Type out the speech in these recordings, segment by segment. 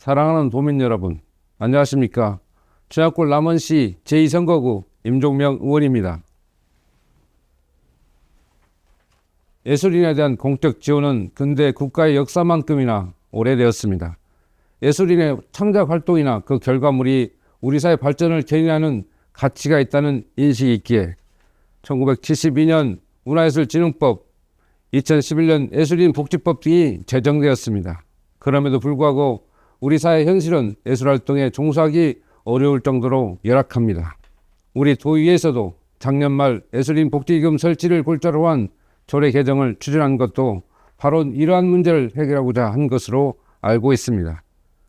사랑하는 도민 여러분, 안녕하십니까? 충청권 남원시 제2선거구 임종명 의원입니다. 예술인에 대한 공적 지원은 근대 국가의 역사만큼이나 오래되었습니다. 예술인의 창작 활동이나 그 결과물이 우리 사회 발전을 견인하는 가치가 있다는 인식이 있기에 1972년 문화예술진흥법, 2011년 예술인 복지법 등이 제정되었습니다. 그럼에도 불구하고 우리 사회 현실은 예술활동에 종사하기 어려울 정도로 열악합니다. 우리 도의회에서도 작년 말 예술인 복지기금 설치를 골자로 한 조례 개정을 추진한 것도 바로 이러한 문제를 해결하고자 한 것으로 알고 있습니다.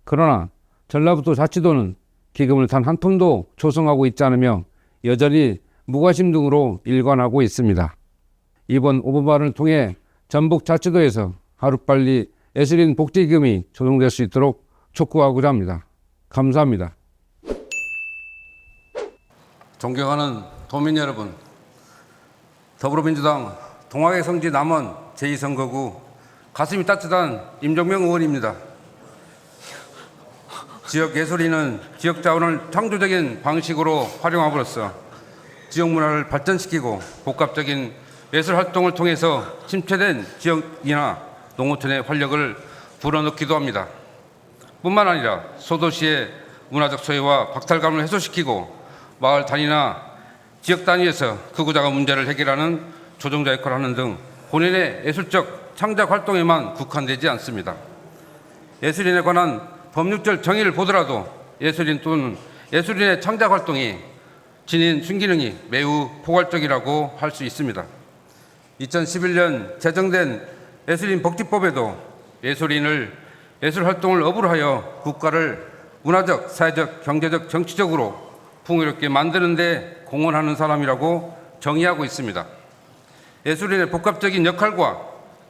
그러나 전라북도 자치도는 기금을 단 한 푼도 조성하고 있지 않으며 여전히 무관심 등으로 일관하고 있습니다. 이번 오분발언을 통해 전북 자치도에서 하루빨리 예술인 복지기금이 조성될 수 있도록 촉구하고자 합니다. 감사합니다. 존경하는 도민 여러분, 더불어민주당 동학의 성지 남원 제2선거구 가슴이 따뜻한 임종명 의원입니다. 지역 예술인은 지역 자원을 창조적인 방식으로 활용함으로써 지역 문화를 발전시키고 복합적인 예술 활동을 통해서 침체된 지역이나 농어촌의 활력을 불어넣기도 합니다. 뿐만 아니라 소도시의 문화적 소외와 박탈감을 해소시키고 마을 단위나 지역 단위에서 크고 작은 문제를 해결하는 조정자 역할을 하는 등 본인의 예술적 창작 활동에만 국한되지 않습니다. 예술인에 관한 법률적 정의를 보더라도 예술인 또는 예술인의 창작 활동이 지닌 순기능이 매우 포괄적이라고 할 수 있습니다. 2011년 제정된 예술인 복지법에도 예술인을 예술 활동을 업으로 하여 국가를 문화적, 사회적, 경제적, 정치적으로 풍요롭게 만드는 데 공헌하는 사람이라고 정의하고 있습니다. 예술인의 복합적인 역할과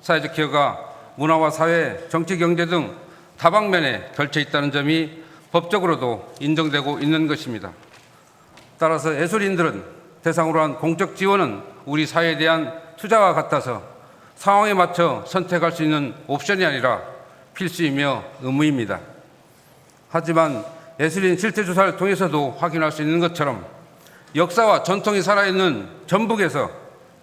사회적 기여가 문화와 사회, 정치, 경제 등 다방면에 걸쳐 있다는 점이 법적으로도 인정되고 있는 것입니다. 따라서 예술인들은 대상으로 한 공적 지원은 우리 사회에 대한 투자와 같아서 상황에 맞춰 선택할 수 있는 옵션이 아니라 필수이며 의무입니다. 하지만 예술인 실태조사를 통해서도 확인할 수 있는 것처럼 역사와 전통이 살아있는 전북에서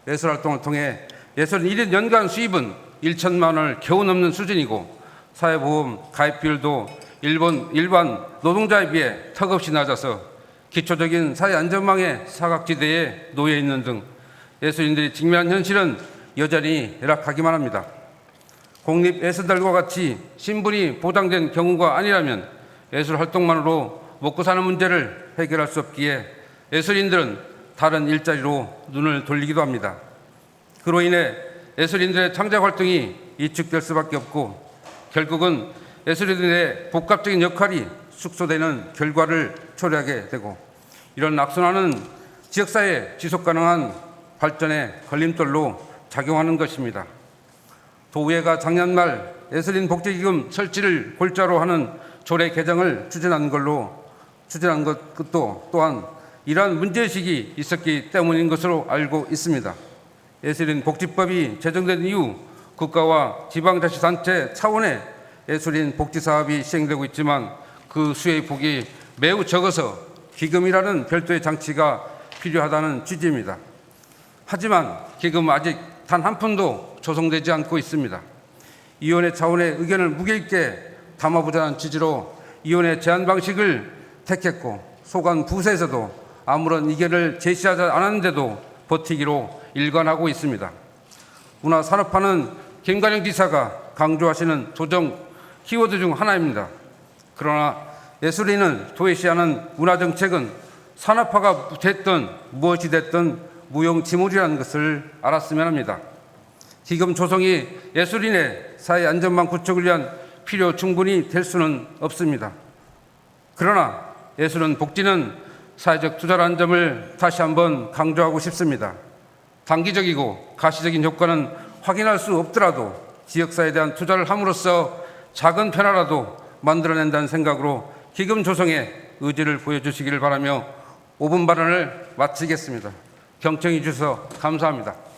예술활동을 통해 예술인 1인 연간 수입은 1천만 원을 겨우 넘는 수준이고 사회보험 가입 비율도 일반 노동자에 비해 턱없이 낮아서 기초적인 사회 안전망의 사각지대에 놓여 있는 등 예술인들이 직면한 현실은 여전히 열악하기만 합니다. 공립예술단과 같이 신분이 보장된 경우가 아니라면 예술 활동만으로 먹고 사는 문제를 해결할 수 없기에 예술인들은 다른 일자리로 눈을 돌리기도 합니다. 그로 인해 예술인들의 창작 활동이 위축될 수밖에 없고 결국은 예술인들의 복합적인 역할이 축소되는 결과를 초래하게 되고 이런 악순환은 지역사회 지속가능한 발전의 걸림돌로 작용하는 것입니다. 도의회가 작년 말 예술인 복지기금 설치를 골자로 하는 조례 개정을 추진한 것도 또한 이러한 문제의식이 있었기 때문인 것으로 알고 있습니다. 예술인 복지법이 제정된 이후 국가와 지방자치단체 차원의 예술인 복지사업이 시행되고 있지만 그 수혜의 폭이 매우 적어서 기금이라는 별도의 장치가 필요하다는 취지입니다. 하지만 기금은 아직 단 한 푼도 조성되지 않고 있습니다. 위원회 차원의 의견을 무게 있게 담아보자는 취지로 위원회 제안 방식을 택했고 소관 부서에서도 아무런 의견을 제시하지 않았는데도 버티기로 일관하고 있습니다. 문화산업화는 김관영 지사가 강조하시는 조정 키워드 중 하나입니다. 그러나 예술인은 도외시하는 문화정책은 산업화가 됐든 무엇이 됐든 무용지물이라는 것을 알았으면 합니다. 기금 조성이 예술인의 사회 안전망 구축을 위한 필요 충분히 될 수는 없습니다. 그러나 예술은 복지는 사회적 투자라는 점을 다시 한번 강조하고 싶습니다. 단기적이고 가시적인 효과는 확인할 수 없더라도 지역사회에 대한 투자를 함으로써 작은 변화라도 만들어낸다는 생각으로 기금 조성에 의지를 보여주시기를 바라며 5분 발언을 마치겠습니다. 경청해 주셔서 감사합니다.